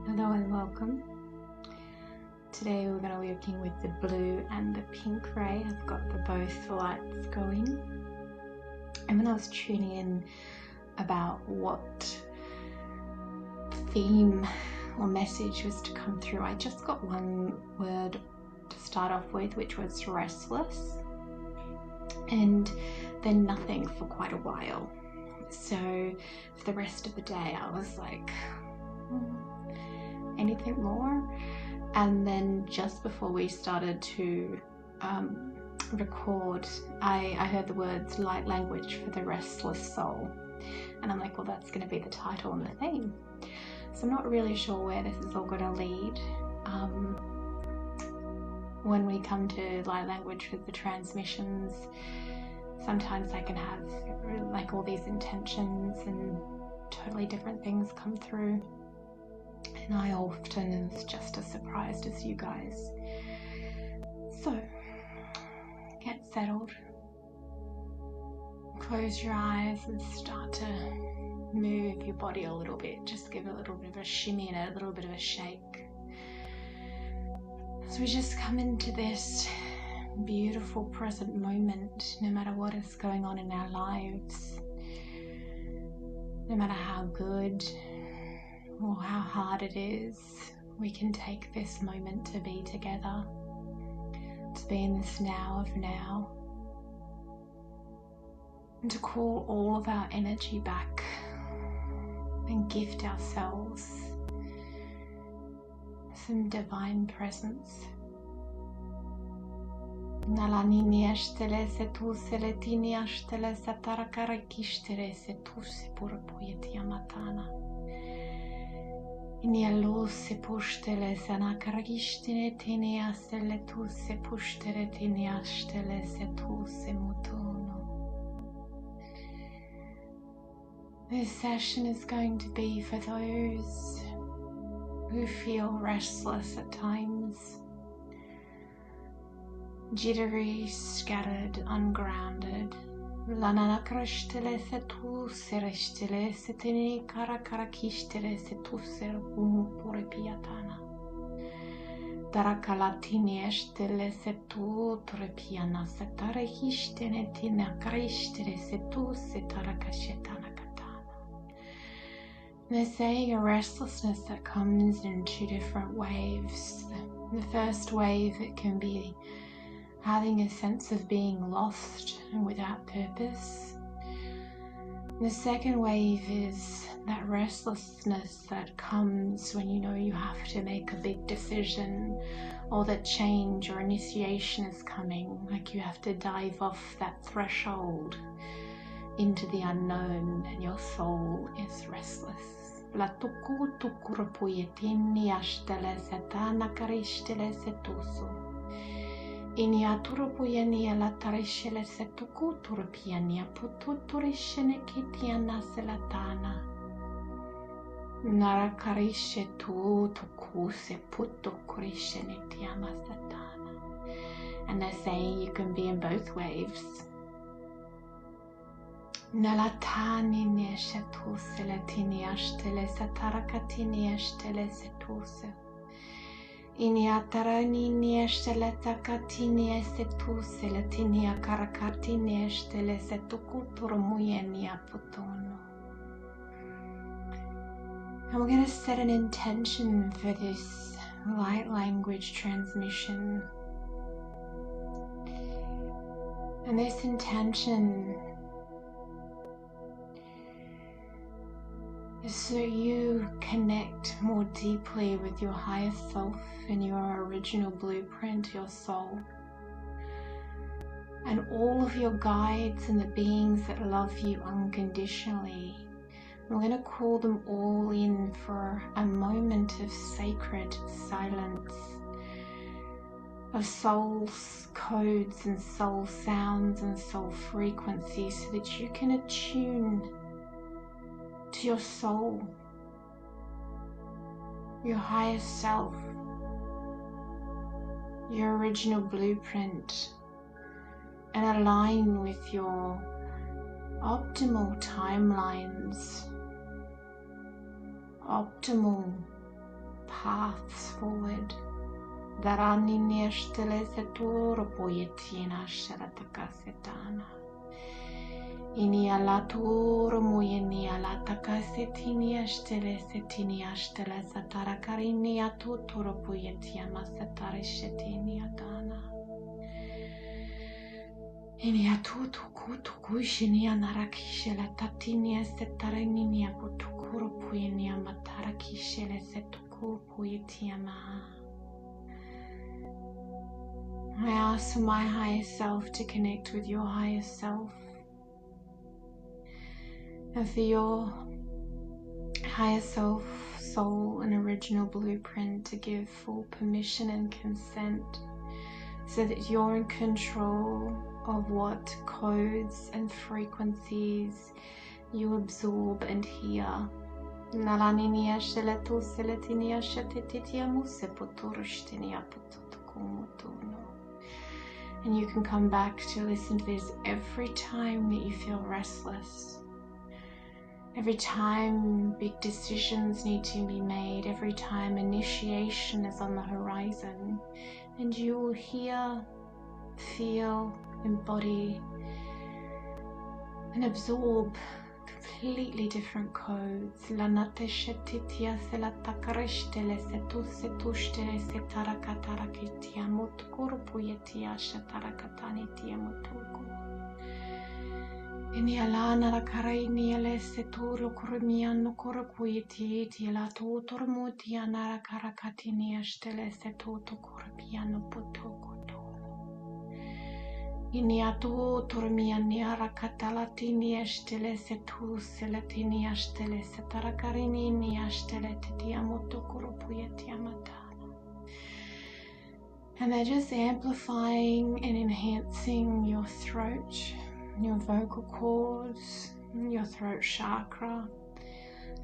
Hello and welcome. Today we're going to be working with the blue and the pink ray. I've got the both lights going. And when I was tuning in about what theme or message was to come through, I just got one word to start off with, which was restless, and then nothing for quite a while. So for the rest of the day I was like, anything more? And then just before we started to record, I heard the words light language for the restless soul, and I'm like, well, that's going to be the title and the theme. So I'm not really sure where this is all going to lead. When we come to light language with the transmissions, sometimes I can have like all these intentions and totally different things come through. And I often am just as surprised as you guys. So, get settled. Close your eyes and start to move your body a little bit. Just give it a little bit of a shimmy and a little bit of a shake. So we just come into this beautiful present moment, no matter what is going on in our lives. No matter how good or how hard it is, we can take this moment to be together, to be in this now of now, and to call all of our energy back and gift ourselves some divine presence. Nalani ashtele se tu seletini ashtele satarakara kishtere se tu se purapoyeti amatana. Nialo se pushtele sana karagistine tini astele tu se pushtere tini ashtele se tu se mutuno. This session is going to be for those who feel restless at times, jittery, scattered, ungrounded. Lanana krashtele se tu sereshtele se tini karakarakishtele se tu ser pure piatana. Darakalatini eshtele se tu trepiana se tarehishtene tina krishtele se tu se tarakashetana katana. They're saying a restlessness that comes in two different waves. The first wave, it can be having a sense of being lost and without purpose. The second wave is that restlessness that comes when you know you have to make a big decision, or that change or initiation is coming, like you have to dive off that threshold into the unknown, and your soul is restless. La tuku tukurapuyetin yashtele setana karishtele setusu. Inia turupuania la tarishele se tuku turupiania putu turishene kitiana selatana. Nara karishe tu tuku se putu kurishene tiama satana. And they're saying you can be in both waves. Nalatani neshe tu seletini ashtele satarakatini ashtele setuse. Iniatarani nieshtele takatini esetu seletini akarakatini eshtele setukuturmuyeni aputono. And we're going to set an intention for this light language transmission. And this intention so you connect more deeply with your higher self and your original blueprint, your soul, and all of your guides and the beings that love you unconditionally. We're going to call them all in for a moment of sacred silence, of soul codes and soul sounds and soul frequencies, so that you can attune to your soul, your higher self, your original blueprint, and align with your optimal timelines, optimal paths forward. Darani neshtele seturo poyetina sharatakasetana. Ini alatur muyeni alatakasetini ashtele setini ashtele satarakarini atuturo poyetia masatare shetini adana. Ini atutu kutu kushini anarakishele tatini setarenini aputukuro puyeni amatarakishele setuku puyetiama. I ask my higher self to connect with your higher self, and for your higher self, soul, and original blueprint to give full permission and consent so that you're in control of what codes and frequencies you absorb and hear. And you can come back to listen to this every time that you feel restless. Every time big decisions need to be made, every time initiation is on the horizon, and you will hear, feel, embody, and absorb completely different codes. Ini alana la karaini ele seturo kurmiano korpuiti ti la tutor mutiana la karakatini ashtele setuto kurpiano putokoto. Ini atu turmiani arakatalatini ashtele setu selatini ashtele setarakarini ni ashtele tetiamoto kurpuiti amatana. And they're just amplifying and enhancing your throat, your vocal cords, your throat chakra.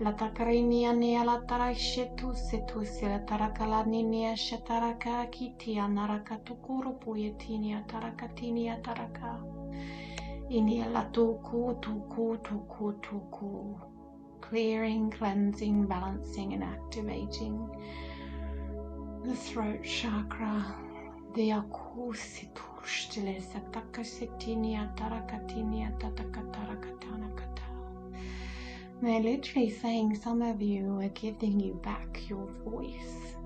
La takarini nia la tarakshetu setu sila tarakalani nia shataraka kiti anaraka tukuru puyetini atarakatini ataraka. Ini la tuku. Clearing, cleansing, balancing, and activating the throat chakra. The akusitu. They're literally saying some of you are giving you back your voice.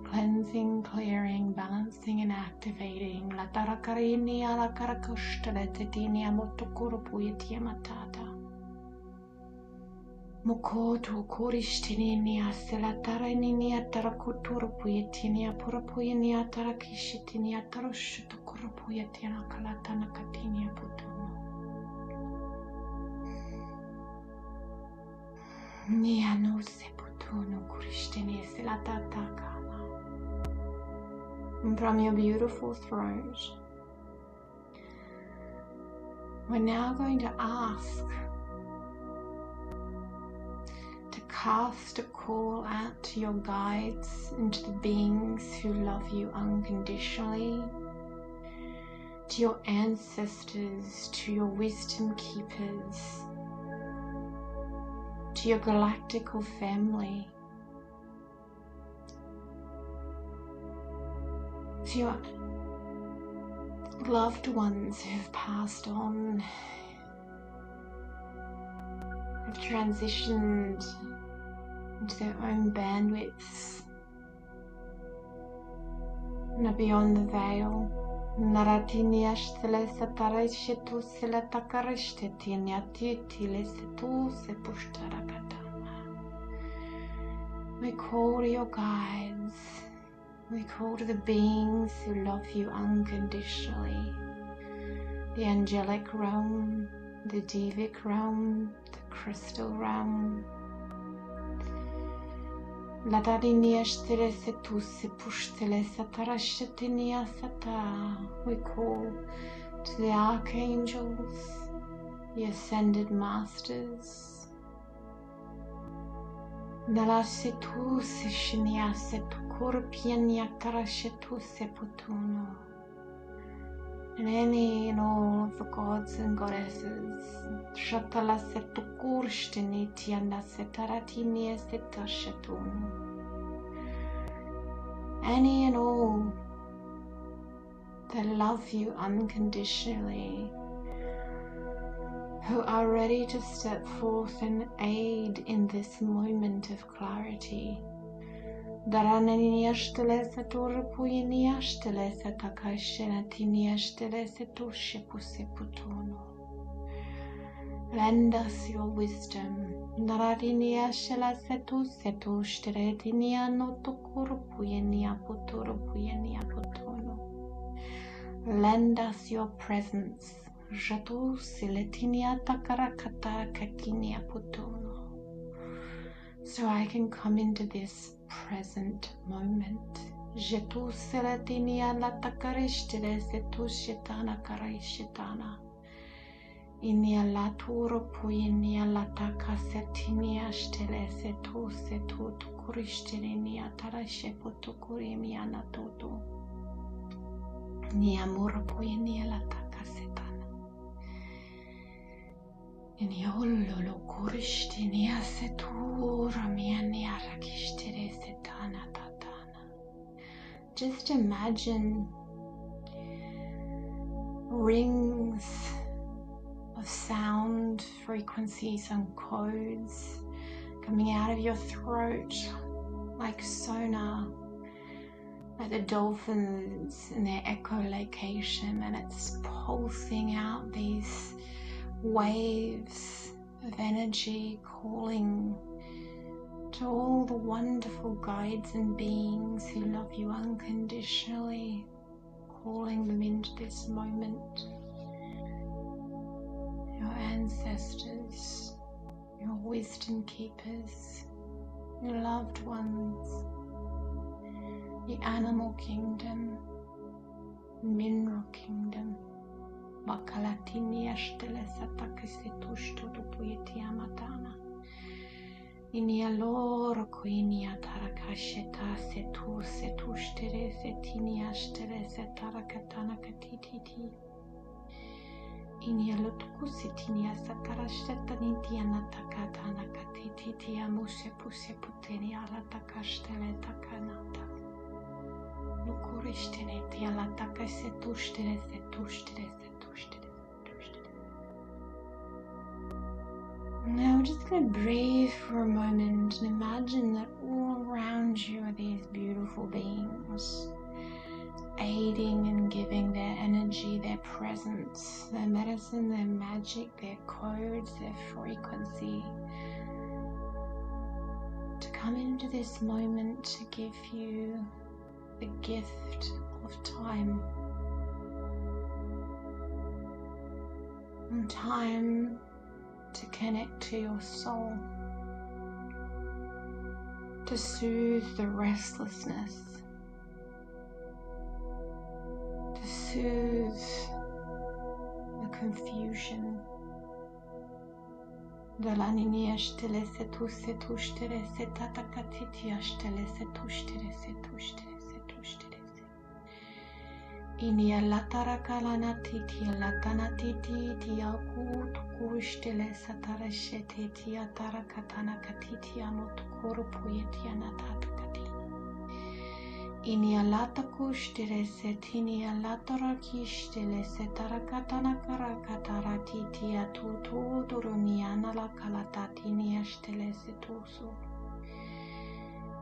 Cleansing, clearing, balancing, and activating. La tarakarini ala karakushtele tetini amotokuru puyetia matata. Mokoto korishtini asela taranini atarakuturu puyetini apura puyeni atarakishitini atarushutokuru puyetina kalatana katini aputono. Niano seputono kurishtini selatataka. And from your beautiful throat, we're now going to ask to cast a call out to your guides and to the beings who love you unconditionally, to your ancestors, to your wisdom keepers, to your galactical family, to your loved ones who've passed on, have transitioned into their own bandwidths and are beyond the veil. We call to your guides. We call to the beings who love you unconditionally. The angelic realm, the devic realm, the crystal realm. We call to the archangels, the ascended masters, Nala se tu se shinia se tu kurpienia karashe tu se putuno. And any and all of the gods and goddesses, Shatala se tu kurshtini tiana se taratini se tashetuno. Any and all that love you unconditionally, who are ready to step forth and aid in this moment of clarity. Lend us your wisdom. Lend us your presence. So I can come into this present moment. Inia laturo puinia lataka setinia stele setu setu tukuristenia tarashe putukurimia natutu. Niamura puinia lataka setana. Iniolo lo kuristinia setura miania rakistere setana tatana. Just imagine rings of sound, frequencies and codes coming out of your throat like sonar, like the dolphins in their echolocation, and it's pulsing out these waves of energy, calling to all the wonderful guides and beings who love you unconditionally, calling them into this moment. Your ancestors, your wisdom keepers, your loved ones, the animal kingdom, mineral kingdom. Makalatini ashtele satakisitushto dupuyetiamatana. Inia loro koinia tarakasheta setu setushtere setini ashtele setarakatana katititi. Inia lotukusitinia satarashetanitia takatana katititia muse puse putenia la takashtele takanata. Lukuristene tia la takasetushtere setushtere. Now we're just going to breathe for a moment and imagine that all around you are these beautiful beings, aiding and giving their energy, their presence, their medicine, their magic, their codes, their frequency, to come into this moment to give you the gift of time. And time to connect to your soul, to soothe the restlessness, to soothe the confusion. Inia latarakala titi latana titi tia kutushtele satarashete tia tarakatana katiti amotukuru puyetia natatakati. Inia latakushtele setinia latarakishtele setarakatana karakatara titia tutu duruniana la kalatatinia shtele setusu.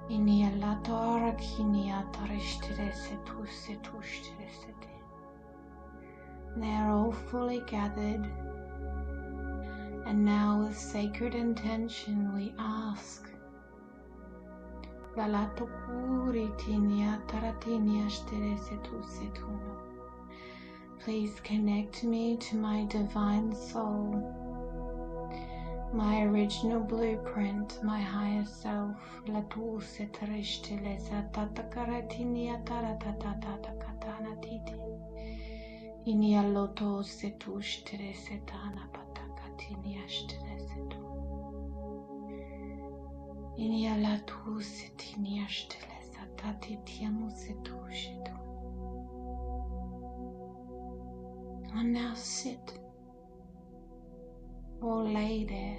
Inia latara kinia tarishtere setustere sete. They are all fully gathered, and now with sacred intention we ask Galatokuri tinia taratinia shtere setuno. Please connect me to my divine soul, my original blueprint, my higher self. Latu seterishtele satatakaratinia taratatatakatana titi. Inia loto setushtere setana patakatinia shtere setu. Inia la tu setinia stele satati tiamu setushitu. And now sit or lay there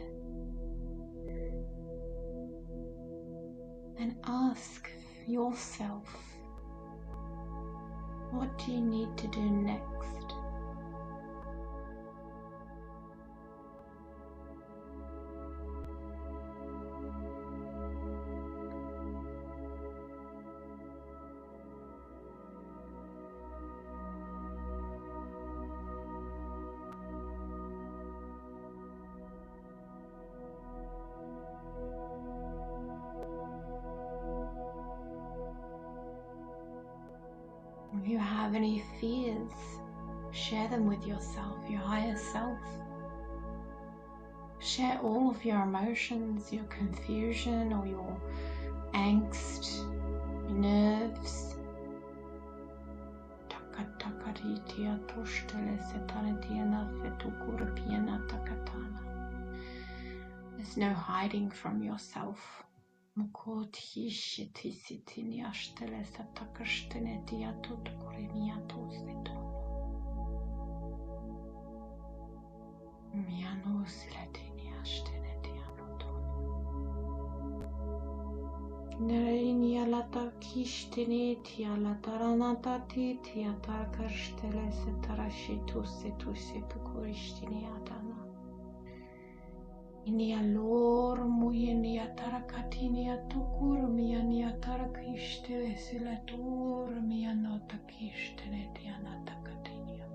and ask yourself, what do you need to do next? If you have any fears, share them with yourself, your higher self. Share all of your emotions, your confusion or your angst, your nerves. There's no hiding from yourself. Narinia lata kishtene tia lataranata tia tarkarstele setarashitu setu setu korishtini adana. Inia lor muyenia tarakatinia tukurmia nia tarakishtele silaturmia nota kishtene tia natakatinia.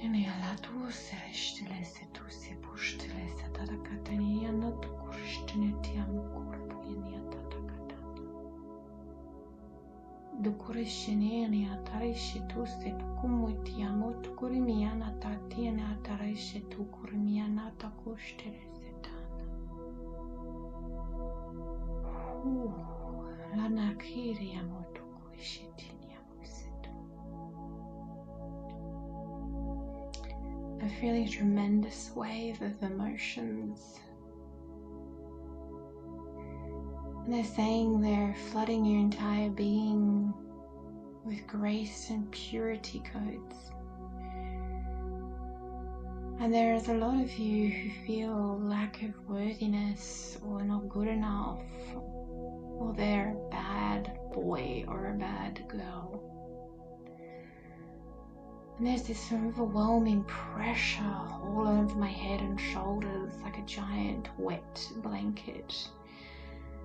Inia latu sereshtele setu sepushtele setarakatania nota. Dukurishini atarishitu setukumuitiamo tukurimiana tatiana atarishitu kurimiana takushtere setana. Lana kiriamo tukurishitiniamo setu. I feel a tremendous wave of emotions. And they're saying they're flooding your entire being with grace and purity codes. And there's a lot of you who feel lack of worthiness or not good enough, or they're a bad boy or a bad girl. And there's this overwhelming pressure all over my head and shoulders like a giant wet blanket.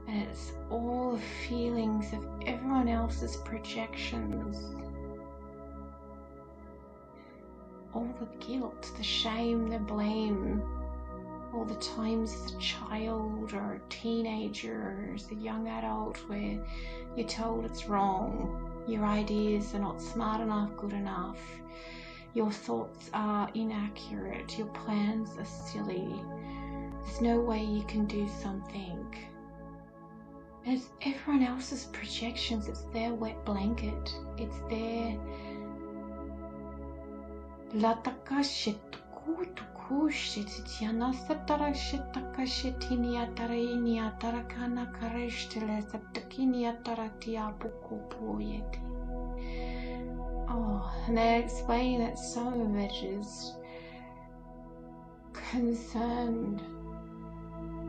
And it's all the feelings of everyone else's projections. All the guilt, the shame, the blame. All the times as a child or a teenager or as a young adult where you're told it's wrong. Your ideas are not smart enough, good enough. Your thoughts are inaccurate. Your plans are silly. There's no way you can do something. It's everyone else's projections. It's their wet blanket. It's their and they explain that some of it is concerned,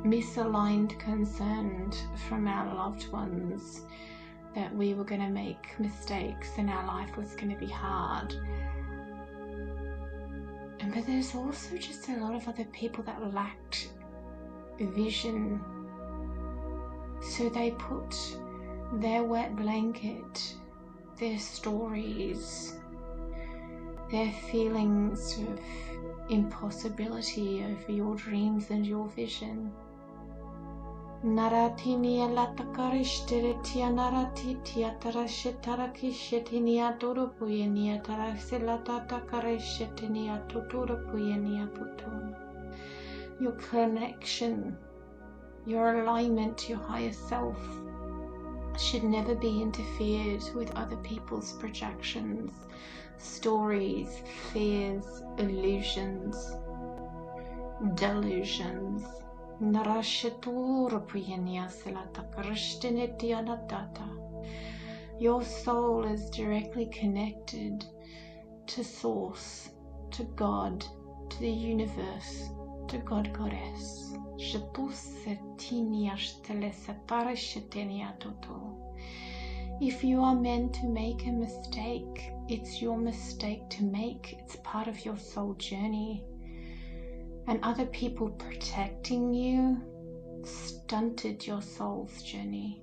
misaligned concern from our loved ones that we were going to make mistakes and our life was going to be hard. But there's also just a lot of other people that lacked vision, so they put their wet blanket, their stories, their feelings of impossibility over your dreams and your vision. Naratinia latakarishtere tia naratitia tarashetarakishetinia turupuyenia tarasilatatakarishetinia tuturupuyenia putun. Your connection, your alignment to your higher self should never be interfered with other people's projections, stories, fears, illusions. delusions. Your soul is directly connected to Source, to God, to the universe, to God Goddess. If you are meant to make a mistake, it's your mistake to make. It's part of your soul journey. And other people protecting you stunted your soul's journey.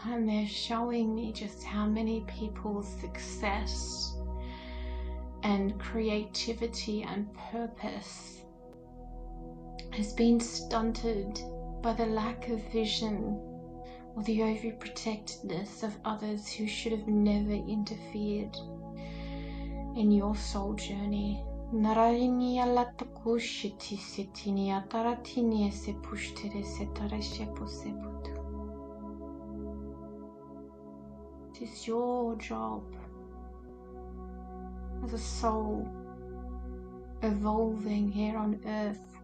And they're showing me just how many people's success and creativity and purpose has been stunted by the lack of vision or the overprotectedness of others who should have never interfered in your soul journey. It is your job as a soul evolving here on earth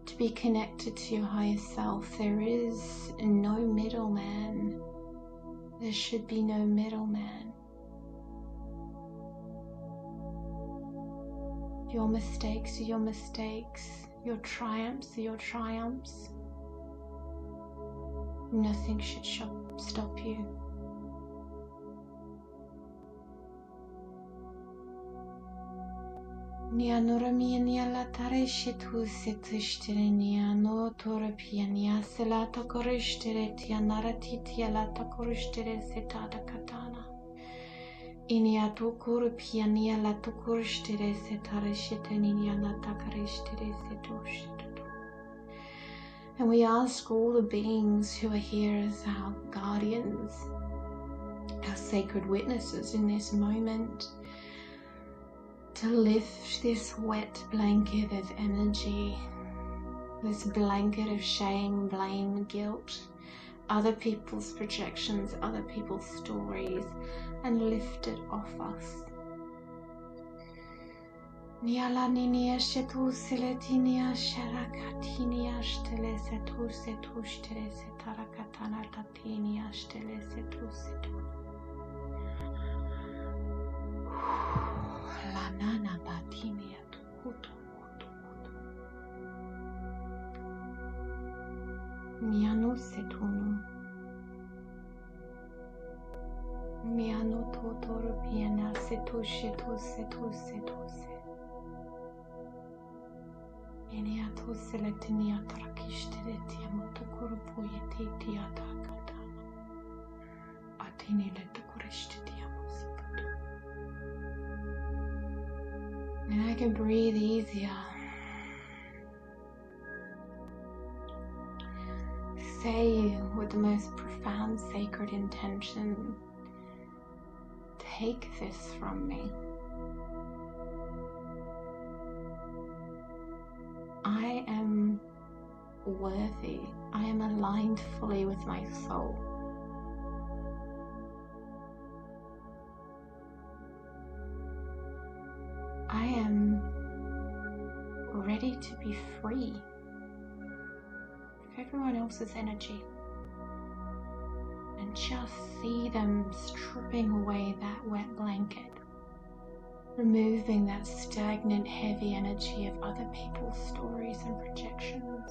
to be connected to your higher self. There is no middleman. There should be no middleman. Your mistakes are your mistakes. Your triumphs are your triumphs. Nothing should stop you. Nia noramia nia la tareshe tu setishtere nia no torapia nia selata korishtere tia naratitia la takorishtere setada katana. Inia tu korapia nia la takorishtere setarishete nia la takarishtere setushete. And we ask all the beings who are here as our guardians, our sacred witnesses in this moment, to lift this wet blanket of energy, this blanket of shame, blame, guilt, other people's projections, other people's stories, and lift it off us. Niala ninia shetu seletinia sharakatinia shtele setu setu shtele setarakatana tatinia shtele setu setu. Lanana batinia tukutu kutu kutu. Miano setunu. Miano totoro piena setu shetu setu setu se. Enia tu seletinia tarakishtere tiamo tukuru puyeti tiata katana. Atini le tukurishti tiamo sipatu. And I can breathe easier. Say with the most profound sacred intention, take this from me. I am worthy. I am aligned fully with my soul. I am ready to be free of everyone else's energy, and just see them stripping away that wet blanket, removing that stagnant, heavy energy of other people's stories and projections.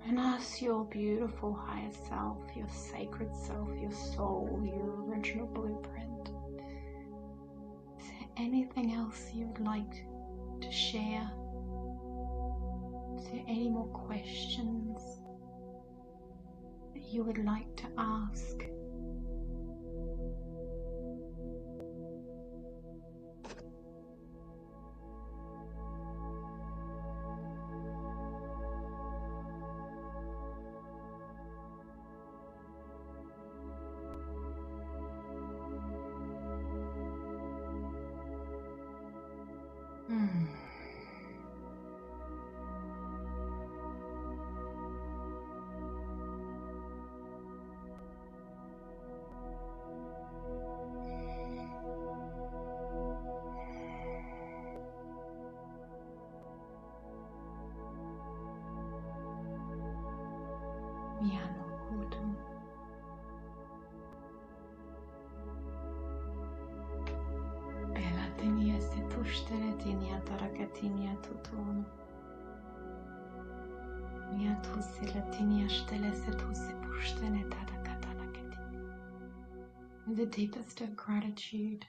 And ask your beautiful higher self, your sacred self, your soul, your original blueprint, is there anything else you would like to share? Is there any more questions that you would like to ask? tarakatinia tutono. Mia tu silatinia stele se tu se pushtene tarakatarakati. In the deepest of gratitude,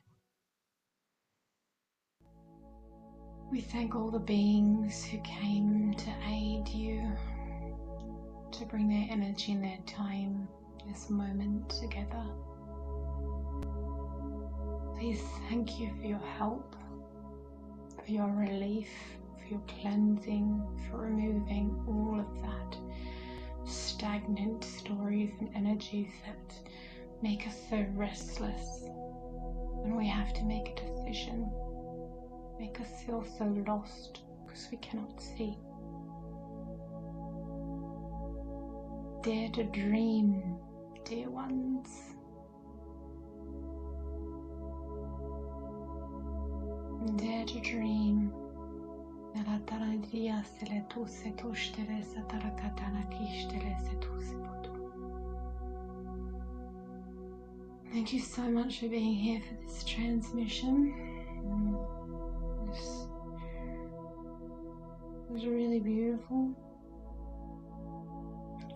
we thank all the beings who came to aid you, to bring their energy and their time, this moment together. Please thank you for your help, for your relief, for your cleansing, for removing all of that stagnant stories and energies that make us so restless when we have to make a decision, make us feel so lost because we cannot see. Dare to dream, dear ones. Dare to dream. Thank you so much for being here for this transmission. It was really beautiful.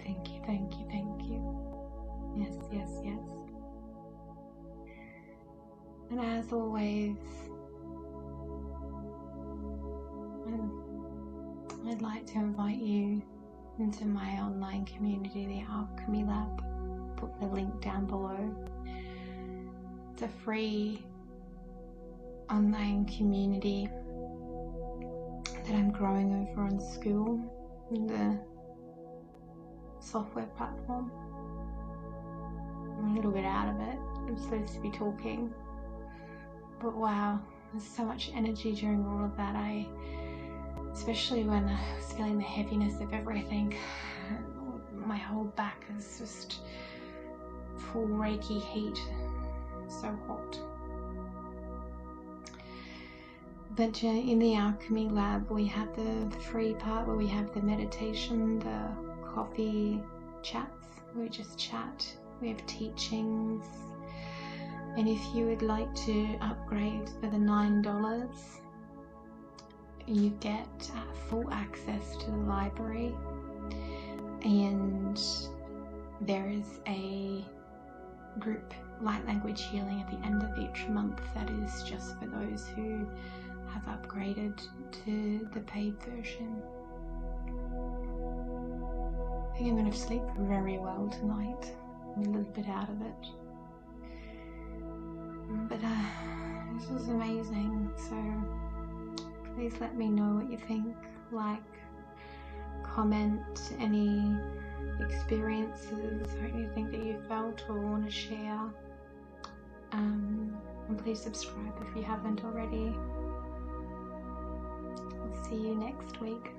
Thank you, thank you, thank you. Yes, yes, yes. And as always, I'd like to invite you into my online community, the Alchemy Lab. Put the link down below. It's a free online community that I'm growing over on School, the software platform. I'm a little bit out of it. I'm supposed to be talking, but wow, there's so much energy during all of that. Especially when I was feeling the heaviness of everything, my whole back is just full Reiki heat, so hot. But in the Alchemy Lab, we have the free part where we have the meditation, the coffee chats, we just chat, we have teachings, and if you would like to upgrade for the $9, you get full access to the library, and there is a group light language healing at the end of each month that is just for those who have upgraded to the paid version. I think I'm going to sleep very well tonight. I'm a little bit out of it, but this was amazing. So please let me know what you think, like, comment any experiences or anything that you felt or want to share, and please subscribe if you haven't already. I'll see you next week.